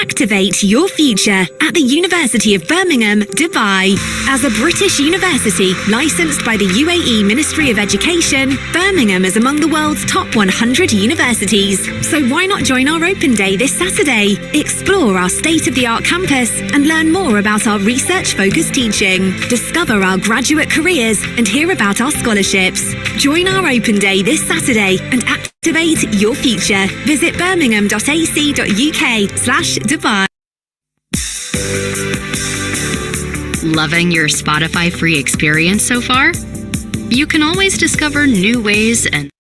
Activate your future at the University of Birmingham, Dubai. As a British university licensed by the UAE Ministry of Education, Birmingham is among the world's top 100 universities. So why not join our Open Day this Saturday? Explore our state-of-the-art campus and learn more about our research-focused teaching. Discover our graduate careers and hear about our scholarships. Join our Open Day this Saturday and activate your future. Visit birmingham.ac.uk/Dubai. Loving your Spotify free experience so far? You can always discover new ways and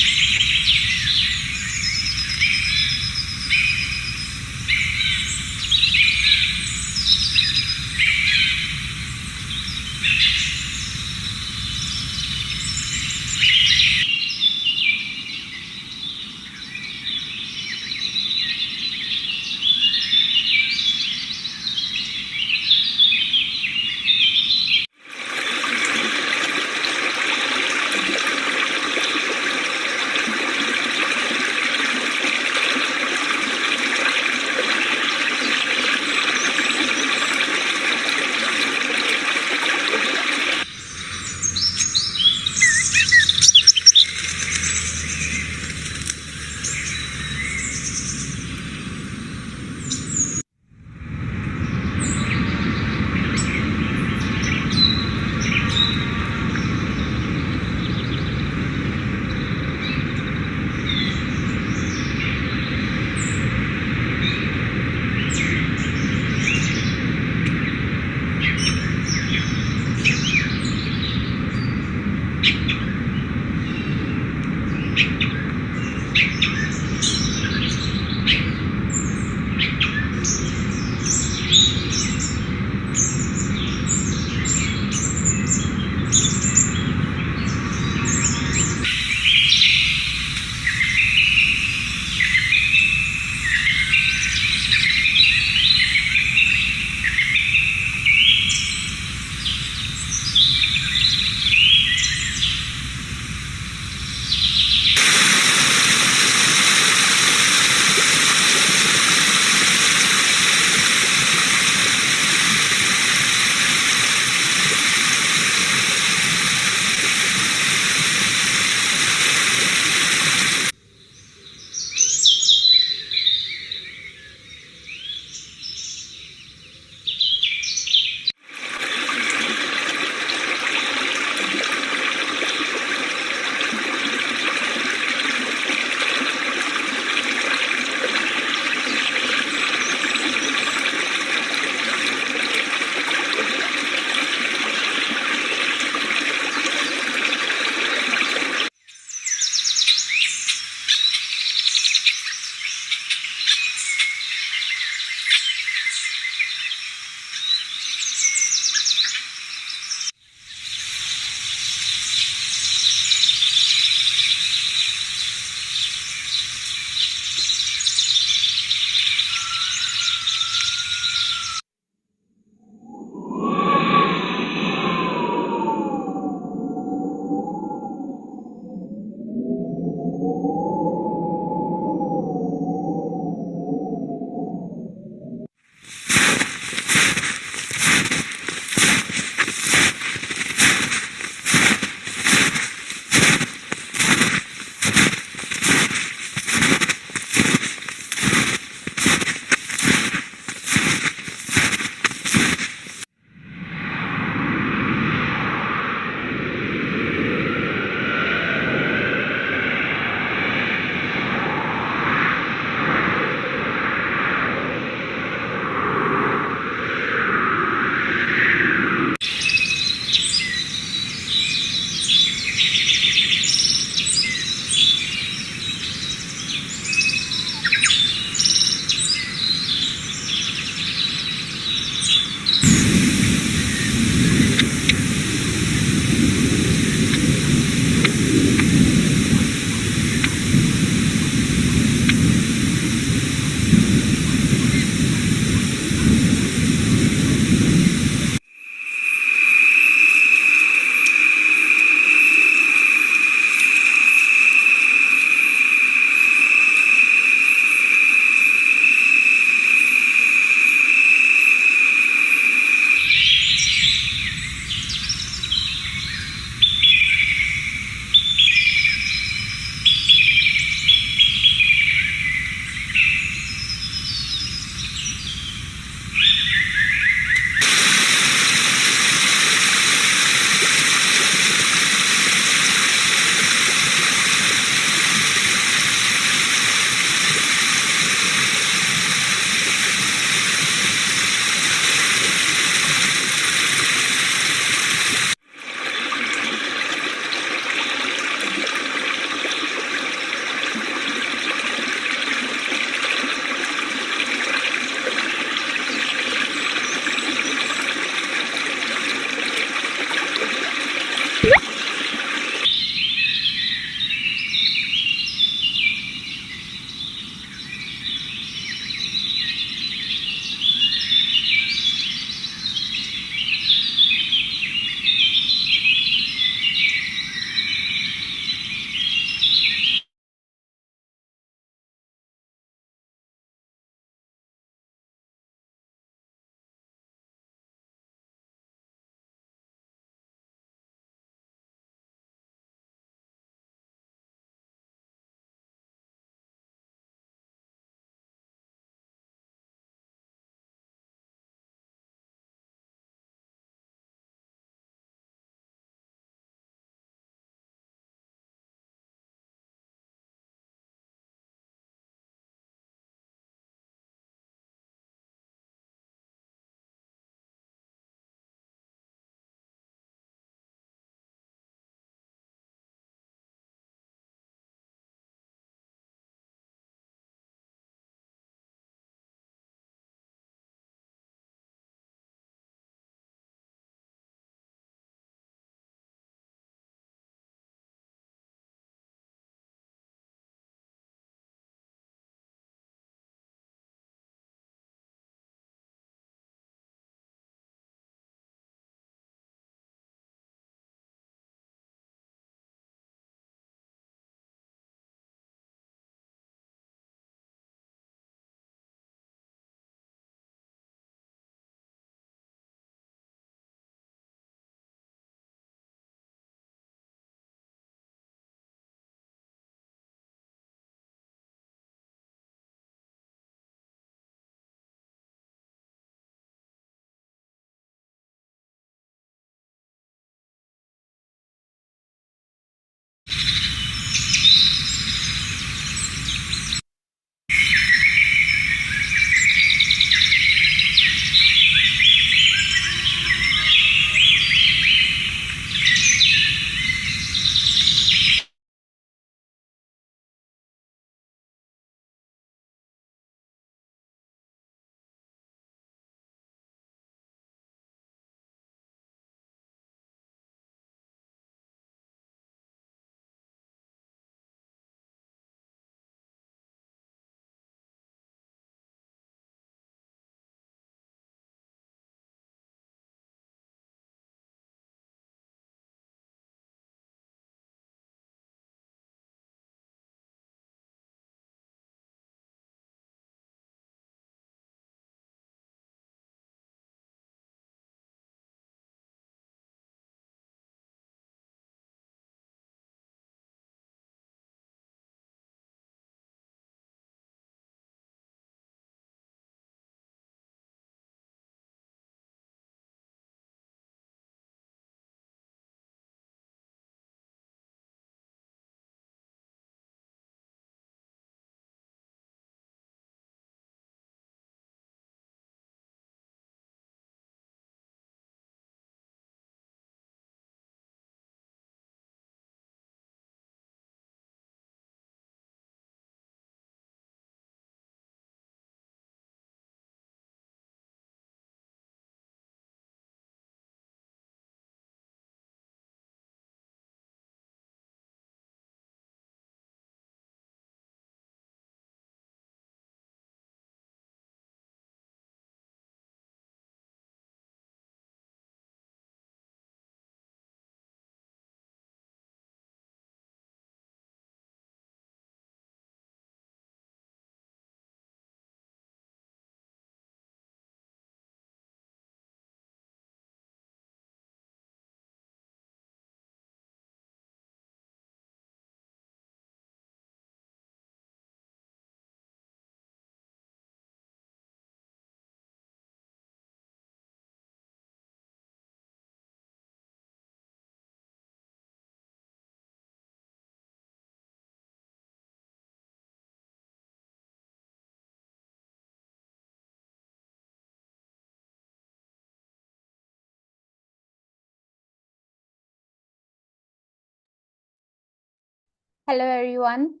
Hello, everyone.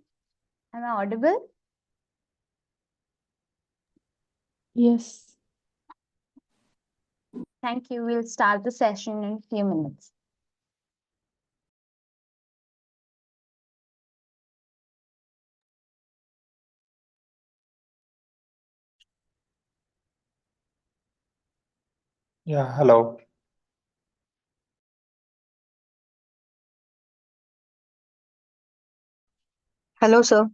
Am I audible? Yes. Thank you. We'll start the session in a few minutes. Yeah, hello. Hello, sir.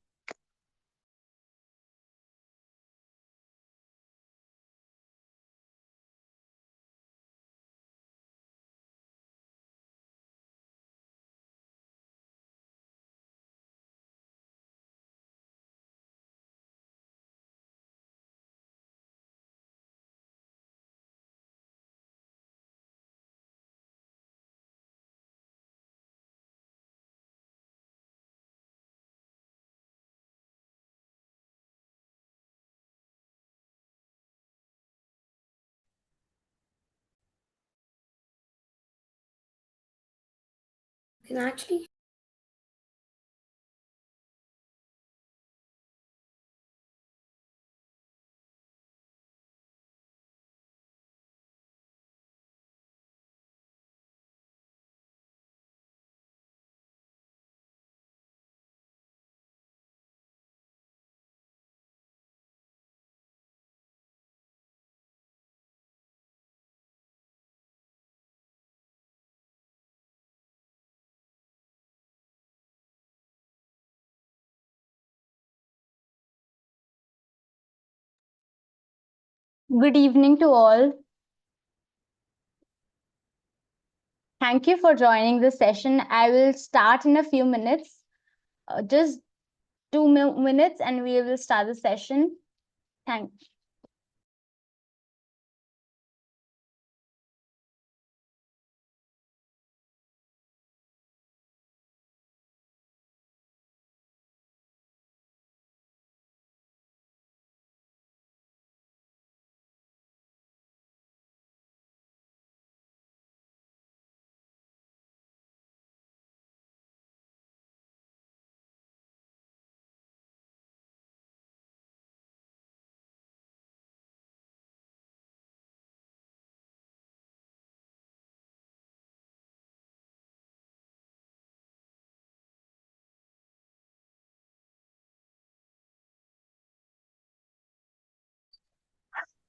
Can actually Good evening to all. Thank you for joining the session. I will start in a few minutes, just 2 minutes, and we will start the session. Thanks.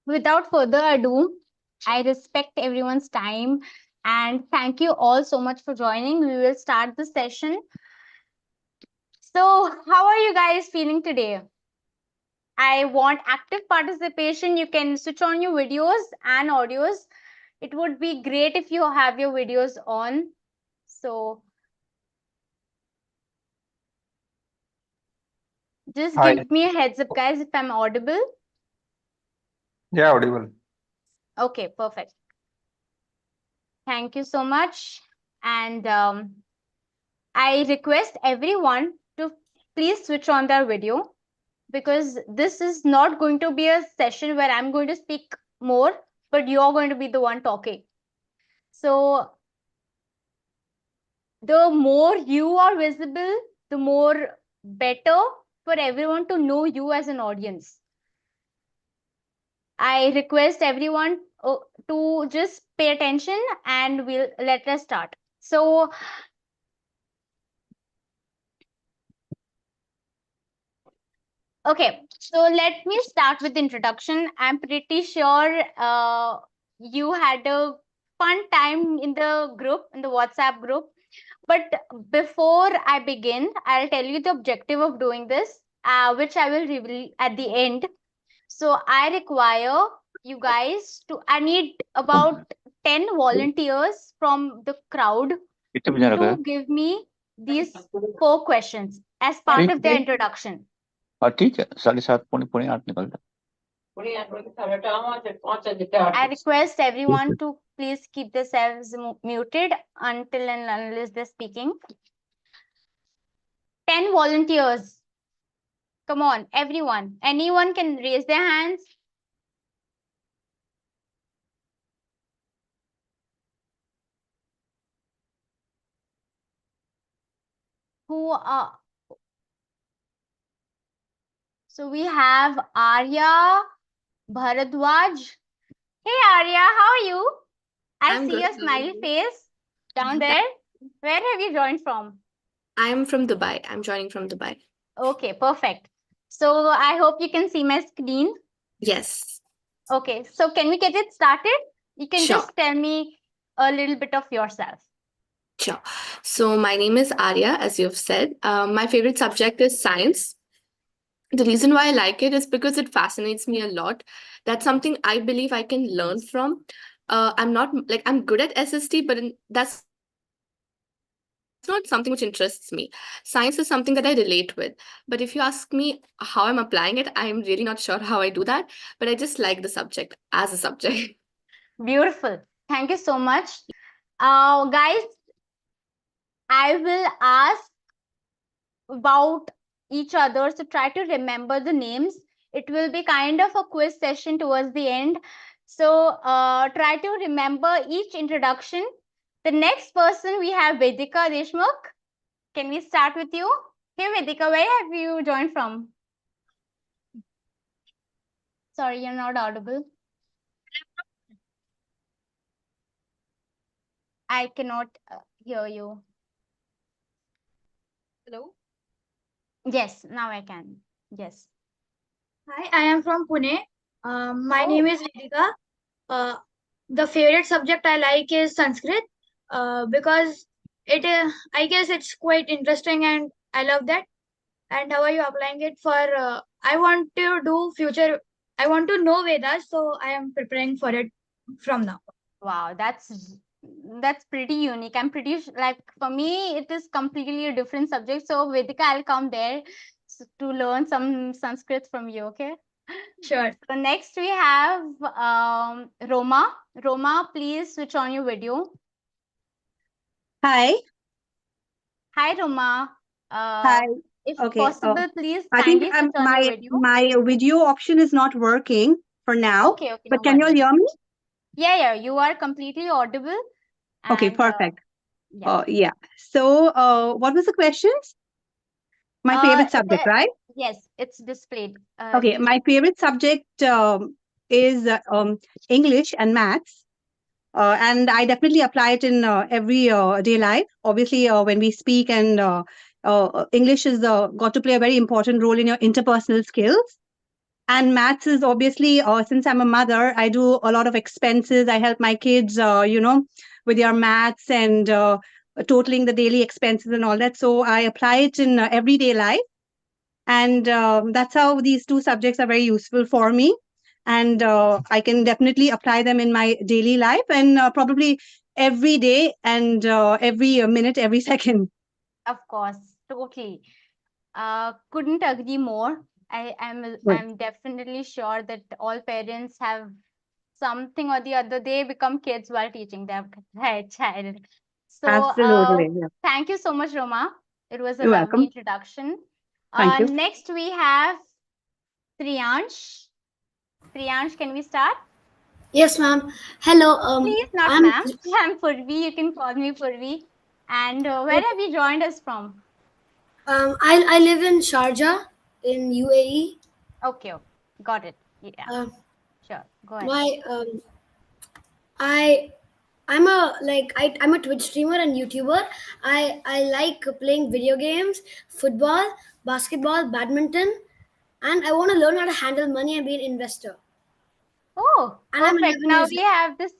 Without further ado, I respect everyone's time and thank you all so much for joining. We will start the session. So, how are you guys feeling today? I want active participation. You can switch on your videos and audios. It would be great if you have your videos on. So, just Hi. give me a heads up, guys, if I'm audible. Yeah, audible. Okay, perfect. Thank you so much. And I request everyone to please switch on their video because this is not going to be a session where I'm going to speak more, but you're going to be the one talking. So the more you are visible, the more better for everyone to know you as an audience. I request everyone to just pay attention and let us start. So okay, so let me start with introduction. I'm pretty sure you had a fun time in the group, in the WhatsApp group. But before I begin, I'll tell you the objective of doing this, which I will reveal at the end. So I require you guys I need about 10 volunteers from the crowd to give me these 4 questions as part of their introduction. ठीक है 7:30 निकलता I request everyone to please keep themselves muted until and unless they're speaking. 10 volunteers. Come on, everyone. Anyone can raise their hands. Who are So we have Arya Bharadwaj. Hey Arya, how are you? I I'm see good. your smiley face down there. Where have you joined from? I'm from Dubai. I'm joining from Dubai. Okay, perfect. So I hope you can see my screen. Yes. Okay, so can we get it started? You can Sure. just tell me a little bit of yourself. Sure. So my name is Arya, as you've said. My favorite subject is science. The reason why I like it is because it fascinates me a lot. That's something I believe I can learn from. I'm not like I'm good at SST, but that's not something which interests me. Science is something that I relate with. But if you ask me how I'm applying it, I'm really not sure how I do that. But I just like the subject as a subject. Beautiful. Thank you so much. Guys, I will ask about each other, so try to remember the names. It will be kind of a quiz session towards the end. So try to remember each introduction. The next person we have Vedika Deshmukh. Can we start with you? Hey Vedika, where have you joined from? Sorry, you're not audible. I cannot hear you. Hello. Yes, now I can. Yes. Hi, I am from Pune. My Oh. name is Vedika. The favorite subject I like is Sanskrit because I guess it's quite interesting and I love that. And how are you applying it for? I want to do future. I want to know Vedas, so I am preparing for it from now. Wow, that's pretty unique. I'm pretty like for me, it is completely a different subject. So Vedika, I'll come there to learn some Sanskrit from you. Okay. Sure. So next we have Roma. Roma, please switch on your video. Hi. Hi, Roma. Hi. If Okay. possible, please I think kindly switch on your video. my video option is not working for now. Okay, But no can you all worries. hear me? Yeah, you are completely audible. Okay, And, perfect. yeah. Yeah. So, what was the questions? My favorite subject, right? Yes, it's displayed. Okay, my favorite subject is English and maths. And I definitely apply it in every day life. Obviously, when we speak and English is got to play a very important role in your interpersonal skills. And maths is obviously, since I'm a mother, I do a lot of expenses. I help my kids, with their maths and totaling the daily expenses and all that. So I apply it in everyday life. And that's how these two subjects are very useful for me. And I can definitely apply them in my daily life and probably every day and every minute, every second. Of course, totally. Couldn't agree more. I'm definitely sure that all parents have something or the other. They become kids while teaching their child. So Absolutely. Yeah. thank you so much, Roma. It was a You're lovely welcome. introduction. Thank you. Next we have Priyansh. Priyansh, can we start? Yes, ma'am. Hello. Please, not ma'am. I'm Purvi. You can call me Purvi. And where have you joined us from? I live in Sharjah in UAE. Okay, got it. Yeah, sure. Go ahead. I'm I'm a Twitch streamer and YouTuber. I like playing video games, football, basketball, badminton, and I want to learn how to handle money and be an investor. Oh, And I'm perfect. 11 Now years we have this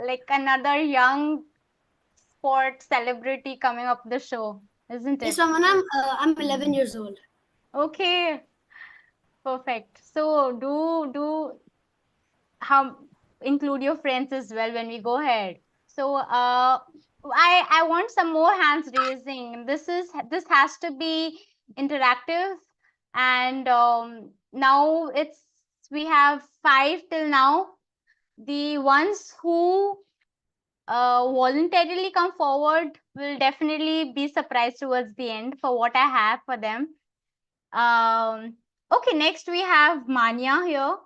like another young sport celebrity coming up the show, isn't Yes, it? ma'am. I'm 11 years old. Okay, perfect. So do how include your friends as well when we go ahead. So I want some more hands raising. This has to be interactive, and now we have 5 till now. The ones who voluntarily come forward will definitely be surprised towards the end for what I have for them. Okay, next we have Manya here.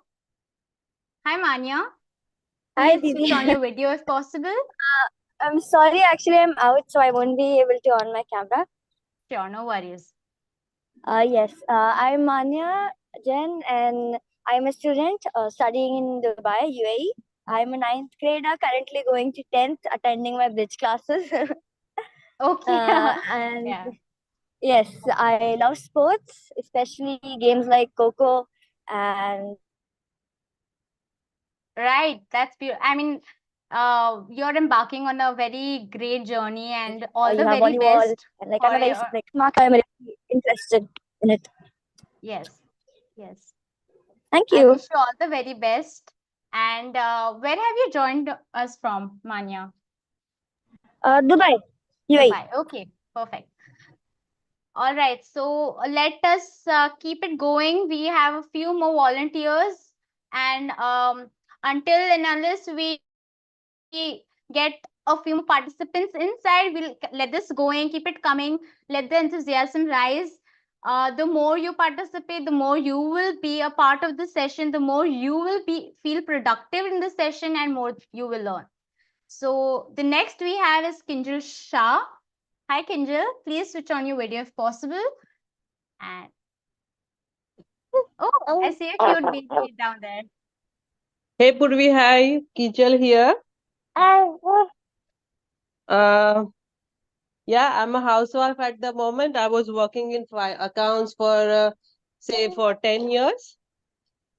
Hi, Manya. Hi, Please Didi. switch on your video if possible. I'm sorry, actually, I'm out, so I won't be able to on my camera. Sure, no worries. Yes, I'm Manya. Jen, and I'm a student studying in Dubai, UAE. I'm a ninth grader, currently going to 10th, attending my bridge classes. Okay. And Yeah. yes, I love sports, especially games like Coco and Right. That's beautiful. I mean, you're embarking on a very great journey, and all you the have very volleyball. best And like for I'm a very your. like smart, I'm very interested in it. Yes. Yes. Thank I you. wish you all the very best. And where have you joined us from, Manya? Dubai, UAE. Dubai. Okay. Perfect. All right. So let us keep it going. We have a few more volunteers, and until and unless we get a few more participants inside, we'll let this going, keep it coming, let the enthusiasm rise. The more you participate, the more you will be a part of the session, the more you will be feel productive in the session, and more you will learn. So the next we have is Kinjal Shah. Hi Kinjal, please switch on your video if possible. And oh, I see a cute baby down there. Hey Purvi, hi, Kijal here. Yeah, I'm a housewife at the moment. I was working in accounts for say for 10 years.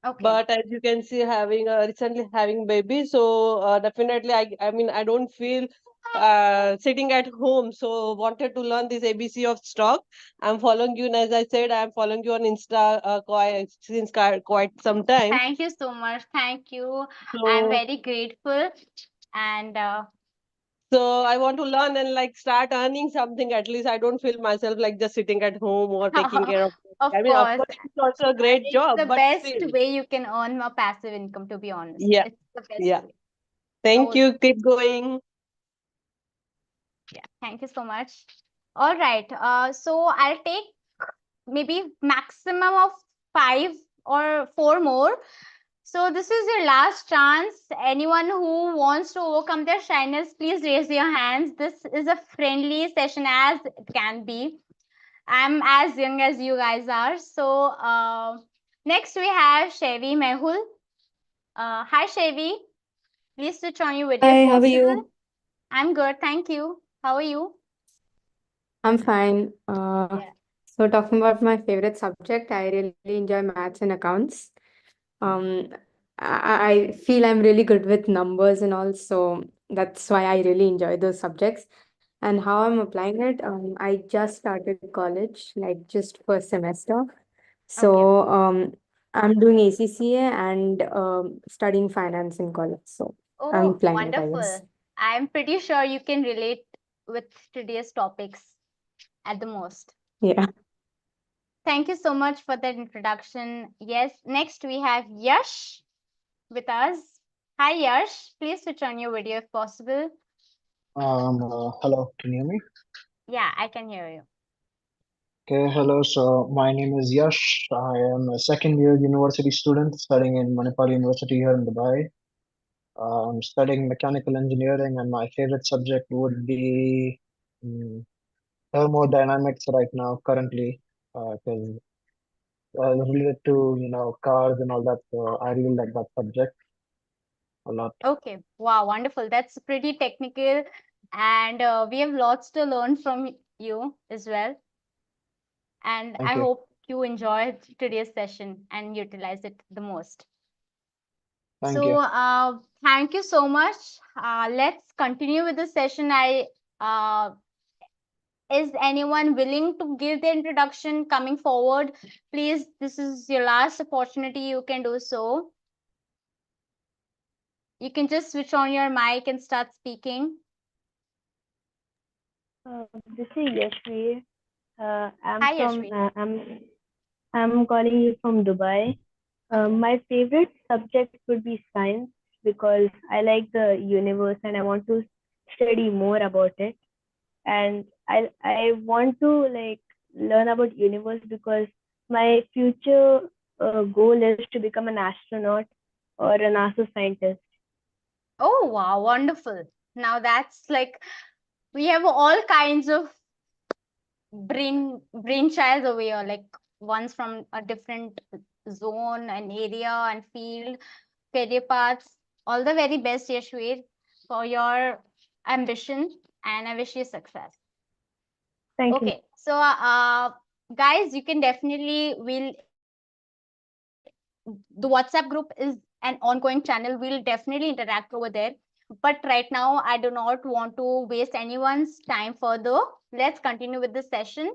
Okay. But as you can see, having recently having baby, so definitely I mean I don't feel sitting at home. So wanted to learn this ABC of stock. I'm following you, and as I said, I'm following you on Insta since quite some time. Thank you so much. Thank you. I'm So very grateful. And So I want to learn and like start earning something at least. I don't feel myself like just sitting at home or taking care of. of I mean, of course, course, it's also a great it's job, the but best still, way you can earn a passive income, to be honest. yeah, It's the best yeah. way. Thank So, you. Keep going. yeah, thank you so much. All right. So I'll take maybe maximum of 5 or 4 more. So this is your last chance. Anyone who wants to overcome their shyness, please raise your hands. This is a friendly session as it can be. I'm as young as you guys are. So next we have Shevi Mehul. Hi Shevi. Please switch on your video Hi, if how are possible. you? I'm good, thank you. How are you? I'm fine. Yeah. So talking about my favorite subject, I really enjoy maths and accounts. Um, I feel I'm really good with numbers and all, so that's why I really enjoy those subjects. And how I'm applying it, I just started college, like just first semester. Okay. So I'm doing ACCA and studying finance in college. So I'm Oh, applying it, I guess. wonderful. I'm pretty sure you can relate with today's topics at the most. Yeah. Thank you so much for that introduction. Yes, next we have Yash with us. Hi Yash, please switch on your video if possible. Hello, can you hear me? Yeah, I can hear you. Okay, hello. So my name is Yash. I am a second year university student studying in Manipal University here in Dubai. I'm studying mechanical engineering, and my favorite subject would be thermodynamics right now, currently, because related to cars and all that. So I really like that subject a lot. Okay, wow, wonderful. That's pretty technical, and we have lots to learn from you as well. And Thank I you. hope you enjoyed today's session and utilize it the most. Thank So, you. thank you so much. Let's continue with the session. Is anyone willing to give the introduction coming forward? Please, this is your last opportunity. You can do so. You can just switch on your mic and start speaking. This is Yashvi. I'm Hi, from Yashvi. I'm calling you from Dubai. My favorite subject would be science because I like the universe and I want to study more about it. And I want to like learn about universe because my future goal is to become an astronaut or a NASA scientist. Oh, wow, wonderful. Now that's like we have all kinds of brainchilds over here, like ones from a different zone and area and field, career paths. All the very best, Yashveer, for your ambition, and I wish you success. Thank you. Okay, so guys, you can definitely the WhatsApp group is an ongoing channel. We'll definitely interact over there. But right now, I do not want to waste anyone's time further. Let's continue with the session.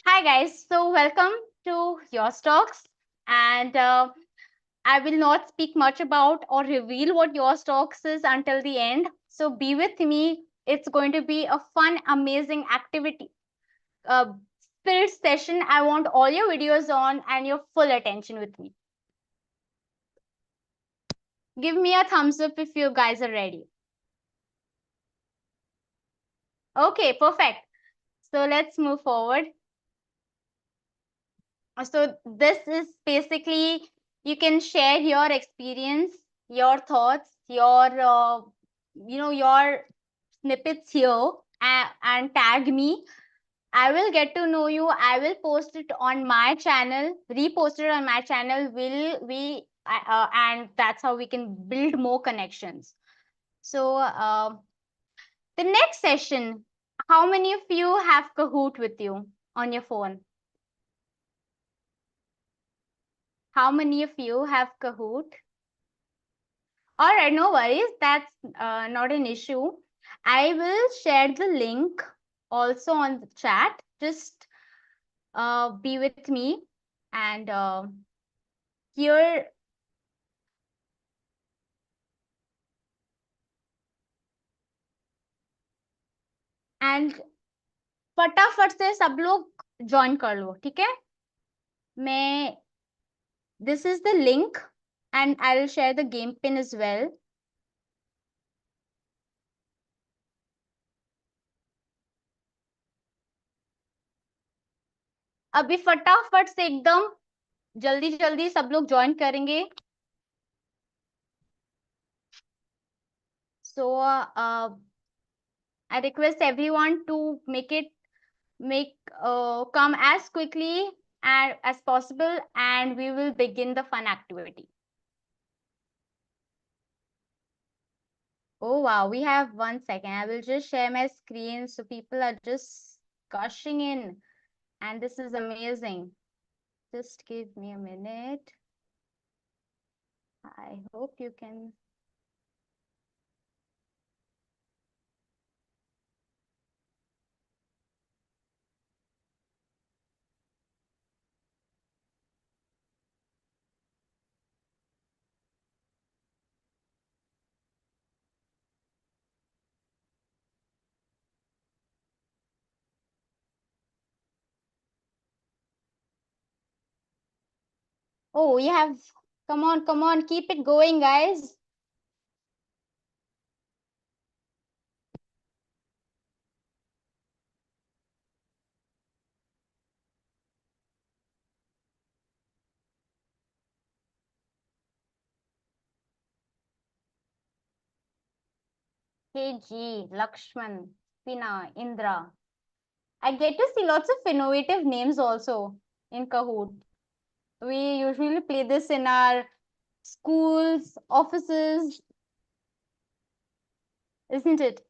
Hi guys, so welcome to Your Stocks, and I will not speak much about or reveal what Your Stocks is until the end. So be with me. It's going to be a fun, amazing activity. Spirit session. I want all your videos on and your full attention with me. Give me a thumbs up if you guys are ready. Okay, perfect. So let's move forward. So this is basically, you can share your experience, your thoughts, your your snippets here, and tag me. I will get to know you. I will post it on my channel, repost it on my channel. And that's how we can build more connections. So the next session, how many of you have Kahoot with you on your phone? How many of you have Kahoot? All right, no worries. That's not an issue. I will share the link also on the chat. Just be with me, and here and फटाफट से सब लोग join कर लो, ठीक है? मैं this is the link and I'll share the game pin as well. अभी फटाफट से एकदम जल्दी जल्दी सब लोग ज्वाइन करेंगे. So I request everyone to come as quickly as possible, and we will begin the fun activity. Oh wow, we have 1 second. I will just share my screen so people are just gushing in, and this is amazing. Just give me a minute. I hope you can. Oh, you have. Come on, keep it going, guys. KG, Lakshman, Pina, Indra. I get to see lots of innovative names also in Kahoot. We usually play this in our schools, offices, isn't it?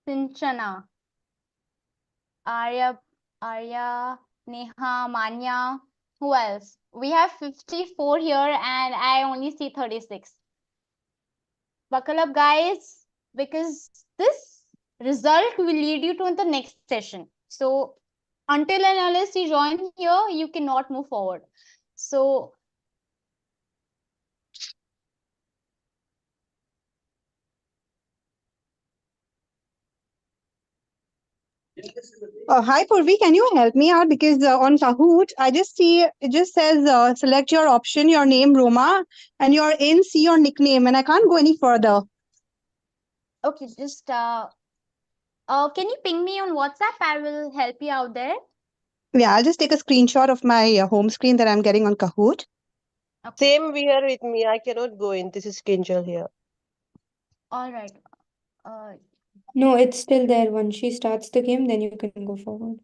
Sinchana, Arya, Neha, Manya. Who else? We have 54 here and I only see 36. Buckle up, guys, because this result will lead you to the next session. So until and unless you join here, you cannot move forward. So Hi, Purvi, can you help me out? Because on Kahoot, I just see it just says select your option, your name, Roma, and you're in, see your nickname, and I can't go any further. okay, just can you ping me on WhatsApp? I will help you out there. Yeah, I'll just take a screenshot of my home screen that I'm getting on Kahoot. Okay. Same here with me. I cannot go in. This is Kinjal here. All right. No, it's still there. Once she starts the game, then you can go forward.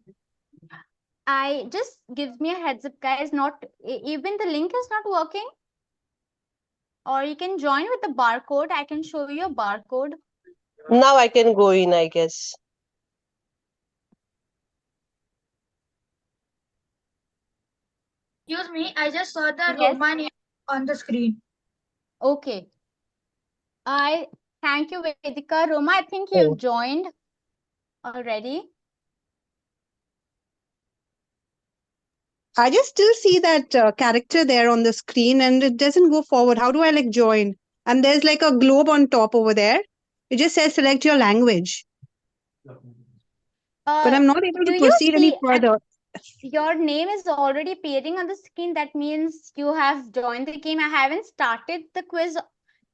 I just gives me a heads up, guys. Not even the link is not working. Or you can join with the barcode. I can show you a barcode. Now I can go in, I guess. Excuse me, I just saw the Yes. Roma name on the screen. Okay. I thank you, Vedika. Roma, I think you've joined already. I just still see that character there on the screen and it doesn't go forward. How do I like join? And there's like a globe on top over there. It just says select your language. But I'm not able Do to you proceed any see further. your name is already appearing on the screen? That means you have joined the game. I haven't started the quiz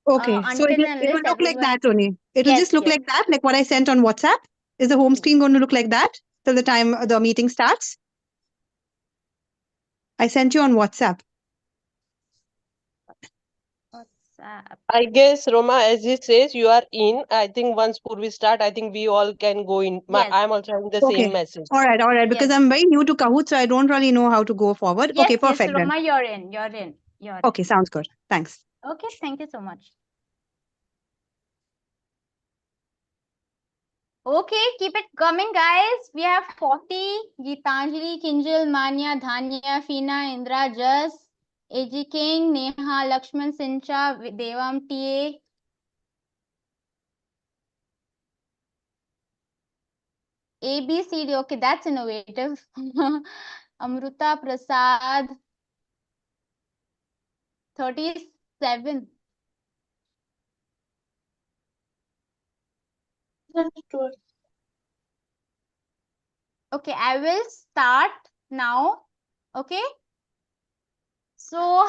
Okay, so until it will unless look like everyone. that only. It'll Yes, just look yes. like that, like what I sent on WhatsApp. Is the home screen going to look like that till the time the meeting starts? I sent you on WhatsApp. WhatsApp. I guess, Roma, as it says, you are in. I think once we start, I think we all can go in. Yes. I'm also having the Okay. same message. All right. Because Yes. I'm very new to Kahoot, so I don't really know how to go forward. Yes, Okay, yes, perfect then. Roma, you're in. You're in. You're in. Okay, sounds good. Thanks. Okay, thank you so much. Okay, keep it coming, guys. We have 40. Geetanjali, Kinjal, Manya, Dhanya, Feena, Indra, Jas, AG King, Neha, Lakshman, Sincha, Devam, TA. ABCD, okay, that's innovative. Amruta Prasad, 37. Okay, I will start now. Okay. So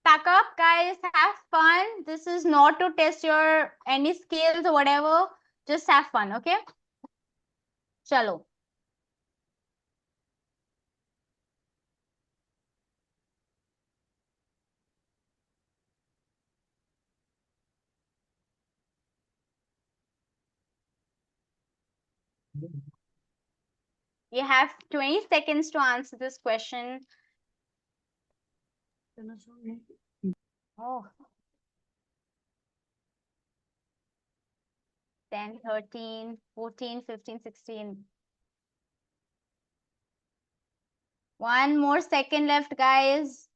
pack up, guys. Have fun. This is not to test your any skills or whatever. Just have fun. Okay. Chalo. You have 20 seconds to answer this question. Oh. 10, 13, 14, 15, 16. One more second left, guys.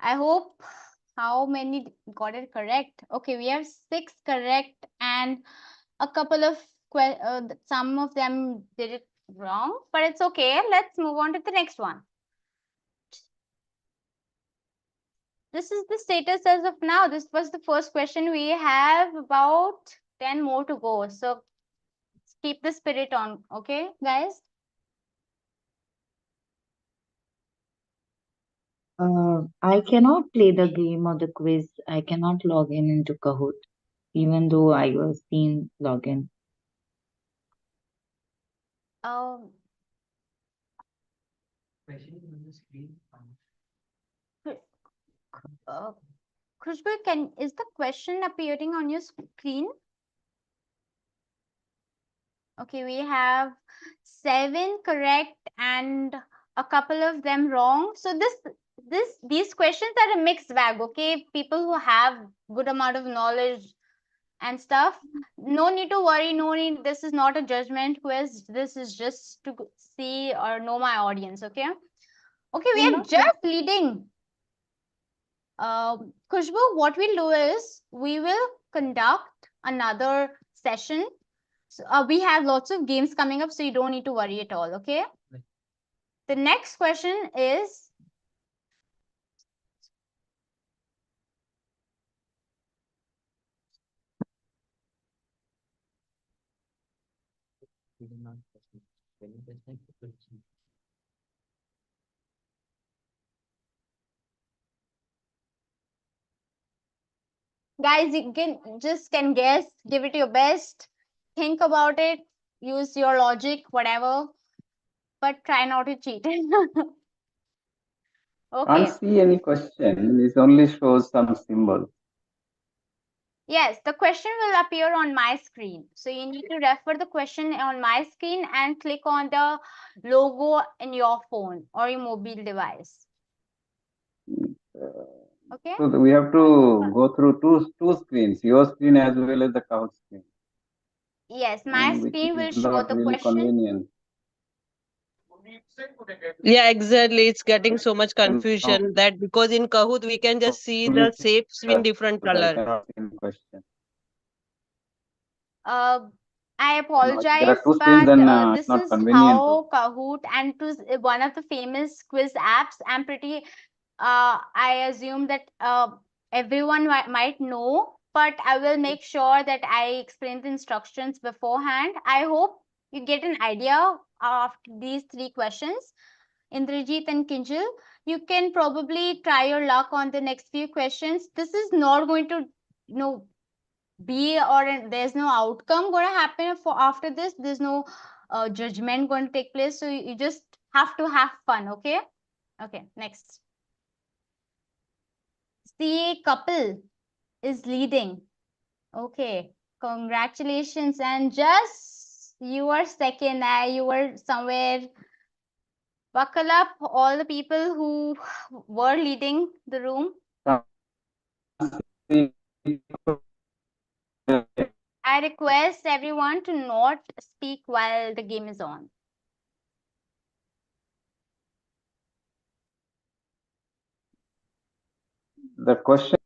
I hope how many got it correct. Okay, we have 6 correct and a couple of some of them did it wrong, but it's okay. Let's move on to the next one. This is the status as of now. This was the first question. We have about 10 more to go. So keep the spirit on. Okay, guys? I cannot play the game or the quiz. I cannot log in into Kahoot, even though I was seen login. Khushbu, is the question appearing on your screen? Okay, we have 7 correct and a couple of them wrong. So these questions are a mixed bag. Okay, people who have good amount of knowledge and stuff, no need to worry. No need. This is not a judgment quiz. This is just to see or know my audience. Okay. Okay, we are just leading. Khushbu, what we'll do is we will conduct another session. So, we have lots of games coming up, so you don't need to worry at all. Okay. The next question is. Guys, you can guess, give it your best, think about it, use your logic, whatever, but try not to cheat. Okay. Can't see any question. It only shows some symbol. Yes, the question will appear on my screen. So you need to refer the question on my screen and click on the logo in your phone or your mobile device. Okay. So we have to go through two screens, your screen as well as the Kahoot screen. Yes, my And which screen will is show not the really question. convenient. Yeah, exactly. It's getting so much confusion that because in Kahoot we can just see the shapes in different But I color. cannot see the question. I No, if there apologize, are two screens, but then this it's not is convenient. how Kahoot and to one of the famous quiz apps. I'm pretty. I assume that everyone might know, but I will make sure that I explain the instructions beforehand. I hope you get an idea after these three questions. Indrajit and Kinjal, you can probably try your luck on the next few questions. This is not going to, be or there's no outcome going to happen for after this. There's no judgment going to take place. So you just have to have fun. Okay. Okay. Next. The couple is leading. Okay. Congratulations. And just you were second. You were somewhere. Buckle up, all the people who were leading the room. I request everyone to not speak while the game is on. The question.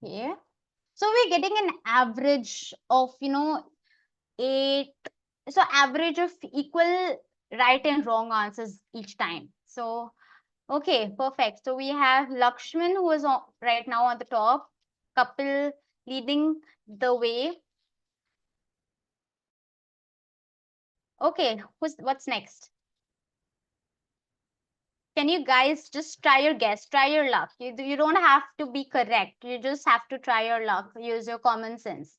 Okay. So we're getting an average of, 8. So average of equal right and wrong answers each time. So, okay, perfect. So we have Lakshman who is right now on the top, couple leading the way. Okay, what's next? Can you guys just try your guess, try your luck? You don't have to be correct. You just have to try your luck. Use your common sense.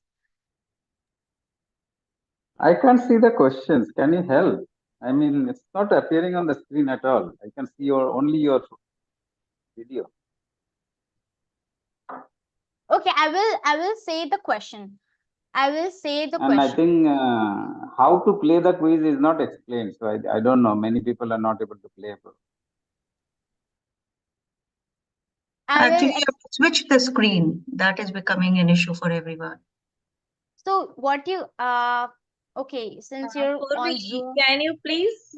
I can't see the questions. Can you help? I mean, it's not appearing on the screen at all. I can see only your video. Okay, I will say the question. I will say the And I question. think how to play the quiz is not explained. So I don't know. Many people are not able to play. Actually, you have to switch the screen. That is becoming an issue for everyone. So what you okay, since you're on Zoom. Can you please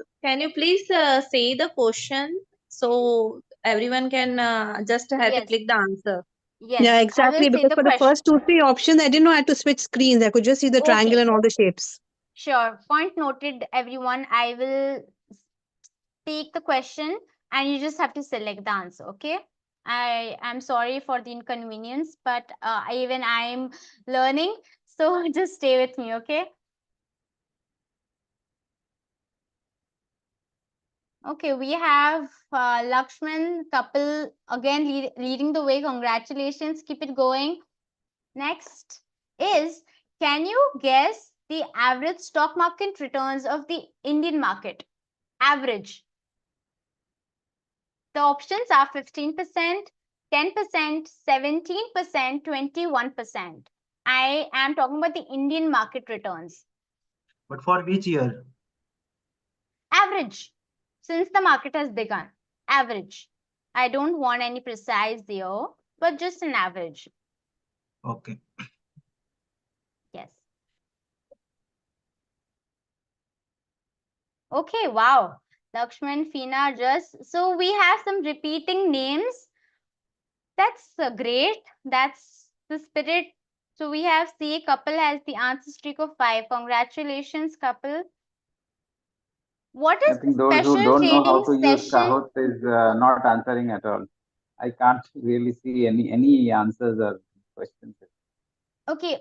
say the question so everyone can just have to Yes. click the answer? Yes, Yeah, I will exactly. say Because the for the question. first 2, 3 options, I didn't know I had to switch screens. I could just see the triangle Okay. and all the shapes. Sure. Point noted, everyone. I will take the question and you just have to select the answer. Okay. I am sorry for the inconvenience, but even I'm learning. So just stay with me. Okay. Okay, we have Lakshman couple again leading the way. Congratulations. Keep it going. Next is, can you guess the average stock market returns of the Indian market? Average. The options are 15%, 10%, 17%, 21%. I am talking about the Indian market returns. But for which year? Average. Since the market has begun. Average. I don't want any precise year, but just an average. Okay. Yes. Okay, wow. Lakshman, Feena, just so we have some repeating names. That's great. That's the spirit. So we have C couple has the answer streak of 5. Congratulations, couple. What I is think the those who special don't know how trading to use session? Kahoot is not answering at all. I can't really see any answers or questions. Okay,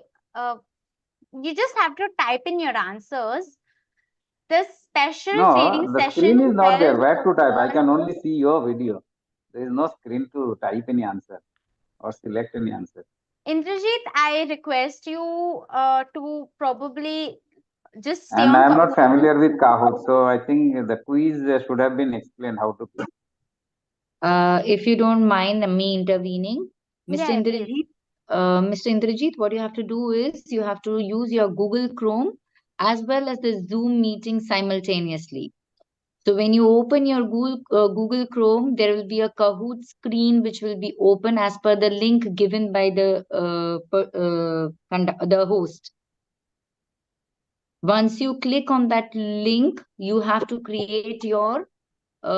you just have to type in your answers. The special trading No, the session screen is not there. held Where to type? I on. can only see your video. There is no screen to type any answer or select any answer. Indrajit, I request you to probably just stay And on I am not Kahoot. familiar with Kahoot, so I think the quiz should have been explained how to play. If you don't mind me intervening, Mr. Yeah, please. Indrajit, what you have to do is you have to use your Google Chrome as well as the Zoom meeting simultaneously. So when you open your Google Chrome, there will be a Kahoot screen which will be open as per the link given by the host. Once you click on that link, you have to create your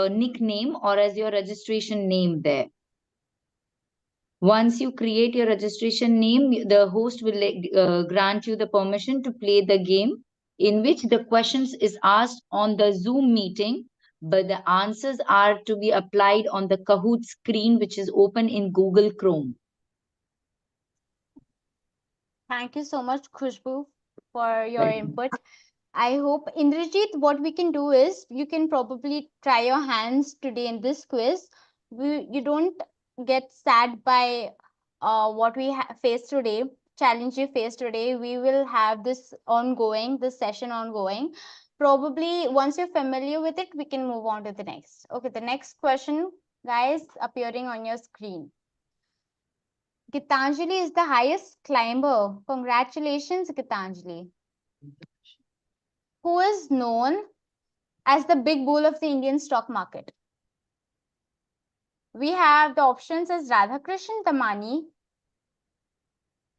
nickname or as your registration name there. Once you create your registration name, the host will grant you the permission to play the game in which the questions is asked on the Zoom meeting, but the answers are to be applied on the Kahoot screen, which is open in Google Chrome. Thank you so much, Khushbu, for your input. I hope, Indrajit, what we can do is you can probably try your hands today in this quiz. You don't get sad by what we face today, challenge you face today. We will have this ongoing, this session ongoing. Probably once you're familiar with it, we can move on to the next. Okay, the next question, guys, appearing on your screen. Gitanjali is the highest climber. Congratulations, Gitanjali. Who is known as the big bull of the Indian stock market? We have the options as Radhakrishan Damani,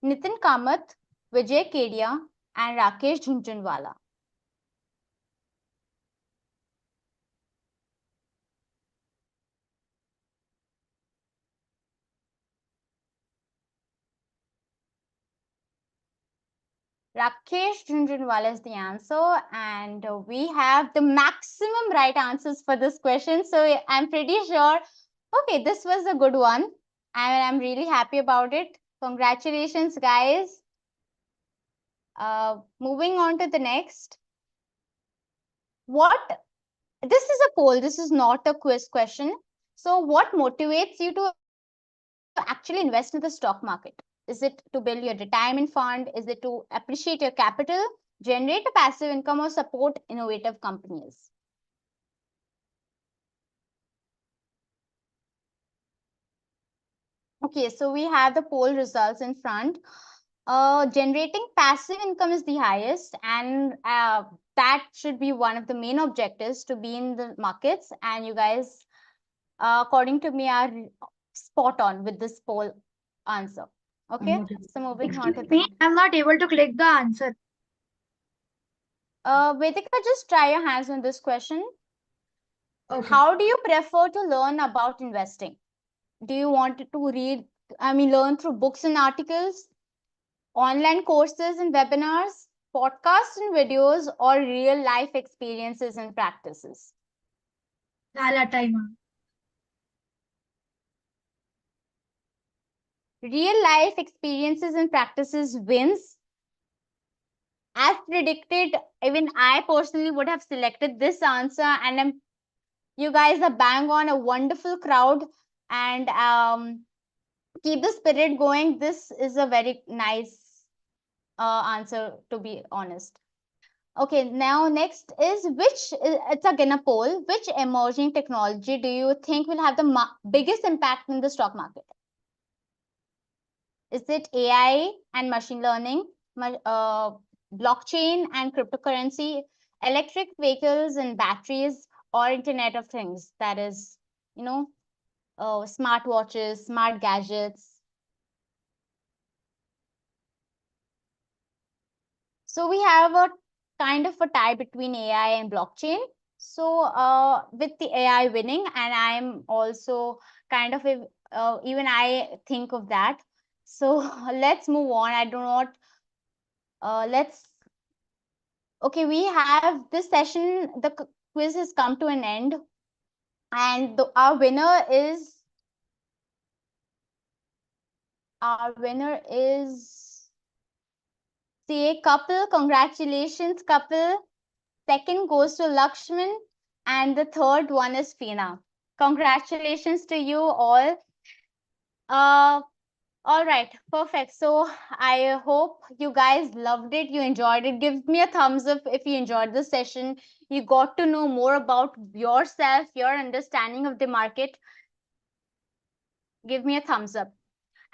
Nitin Kamath, Vijay Kedia, and Rakesh Jhunjhunwala. Rakesh Jhunjhunwala is the answer, and we have the maximum right answers for this question. So I'm pretty sure, okay, this was a good one, and I'm really happy about it. Congratulations, guys. Moving on to the next. This is a poll, this is not a quiz question. So what motivates you to actually invest in the stock market? Is it to build your retirement fund? Is it to appreciate your capital, generate a passive income, or support innovative companies? Okay, so we have the poll results in front. Generating passive income is the highest, and that should be one of the main objectives to be in the markets. And you guys, according to me, are spot on with this poll answer. Okay, so moving on to Excuse me, I'm not able to click the answer. Vedika, just try your hands on this question. Okay. How do you prefer to learn about investing? Do you want to learn through books and articles, online courses and webinars, podcasts and videos, or real life experiences and practices? Lala timer. Real life experiences and practices wins. As predicted, even I personally would have selected this answer, and you guys are bang on, a wonderful crowd, and keep the spirit going. This is a very nice answer, to be honest. Okay, now next is it's again a poll. Which emerging technology do you think will have the biggest impact in the stock market? Is it AI and machine learning, blockchain and cryptocurrency, electric vehicles and batteries, or Internet of Things? That is, smart watches, smart gadgets. So we have a kind of a tie between AI and blockchain. So with the AI winning, and I'm also kind of even I think of that. So let's move on. I do not. Okay, we have this session. The quiz has come to an end, and our winner is. CA couple. Congratulations, couple. Second goes to Lakshman, and the third one is Feena. Congratulations to you all. All right, perfect. So I hope you guys loved it. You enjoyed it. Give me a thumbs up if you enjoyed the session. You got to know more about yourself, your understanding of the market. Give me a thumbs up.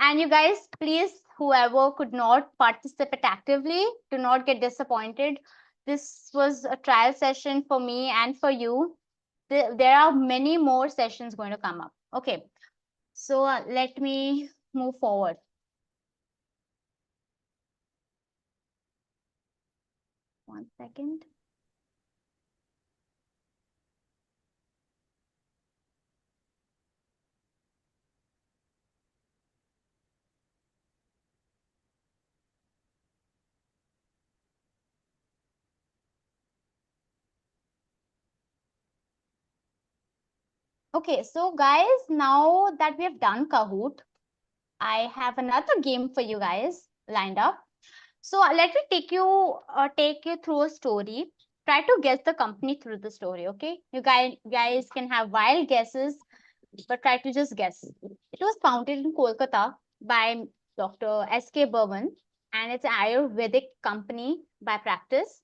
And you guys, please, whoever could not participate actively, do not get disappointed. This was a trial session for me and for you. There are many more sessions going to come up. Okay, so let me move forward. One second. Okay, so guys, now that we have done Kahoot, I have another game for you guys lined up. So let me take you through a story. Try to guess the company through the story, okay? You guys can have wild guesses, but try to just guess. It was founded in Kolkata by Dr. S.K. Burman, and it's an Ayurvedic company by practice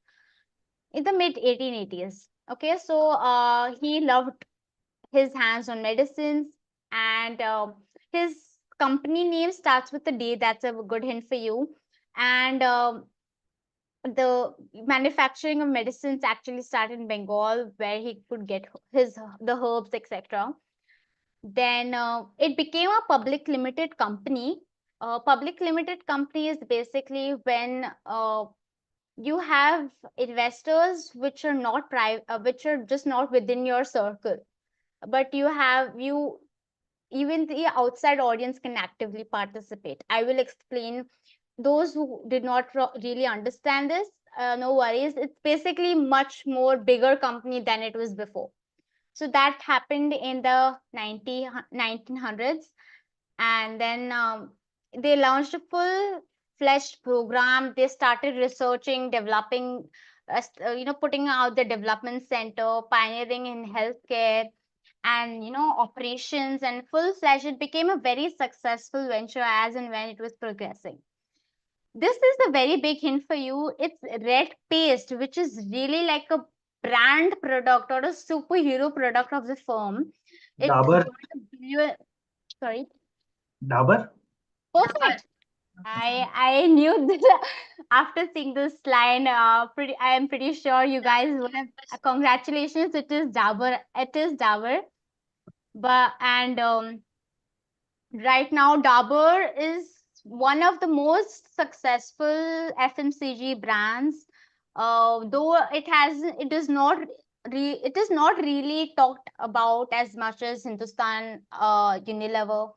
in the mid 1880s. Okay, so he loved his hands on medicines, and his company name starts with a D. That's a good hint for you. And the manufacturing of medicines actually started in Bengal, where he could get the herbs, etc. Then it became a public limited company. Public limited company is basically when you have investors which are not private, which are just not within your circle, but even the outside audience can actively participate. I will explain. Those who did not really understand this, no worries. It's basically much more bigger company than it was before. So that happened in the 1900s, and then they launched a full-fledged program. They started researching, developing, putting out the development center, pioneering in healthcare, and operations, and full-fledged. It became a very successful venture as and when it was progressing. This is a very big hint for you. It's Red Paste, which is really like a brand product or a superhero product of the firm. It's Dabur. going to give you sorry. Dabur. Perfect. I knew that after seeing this line. I am pretty sure you guys would have. Congratulations! It is Dabur. It is Dabur. But right now, Dabur is one of the most successful FMCG brands. Though it is not really talked about as much as Hindustan Unilever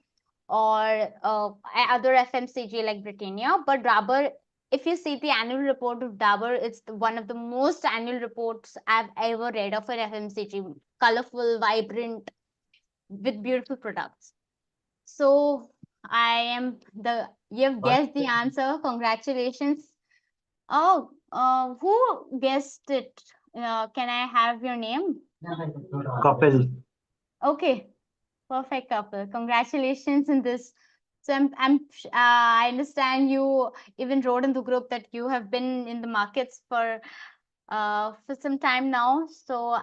or other FMCG like Britannia. But Dabur, if you see the annual report of Dabur, it's one of the most annual reports I've ever read of an FMCG. Colorful, vibrant, with beautiful products. So you've guessed the answer. Congratulations. Oh, who guessed it? Can I have your name? Kapil. Okay, perfect, Kapil. Congratulations in this. So I understand you even wrote in the group that you have been in the markets for some time now. So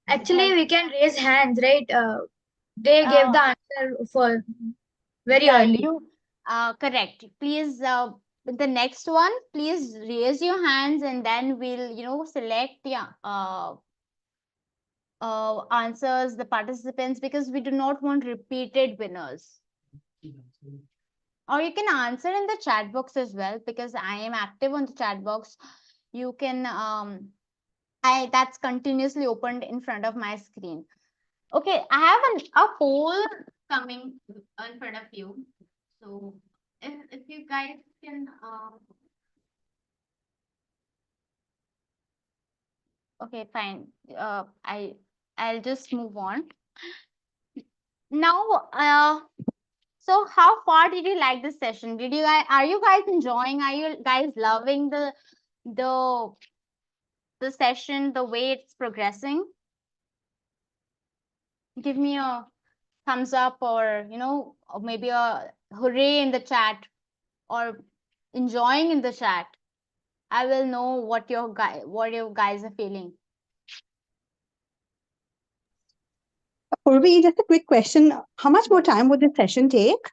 Actually, we can raise hands, right? They gave the answer for very early. Correct. Please, the next one, please raise your hands, and then we'll, select the answers, the participants, because we do not want repeated winners. Or you can answer in the chat box as well, because I am active on the chat box. You can, that's continuously opened in front of my screen. Okay, I have a poll coming in front of you. So if you guys can okay, fine. I'll just move on. Now, so how far did you like this session? Are you guys enjoying? Are you guys loving the session, the way it's progressing? Give me a thumbs up, or or maybe a hooray in the chat or enjoying in the chat, I will know what you guys are feeling. Purvi, just a quick question. How much more time would this session take?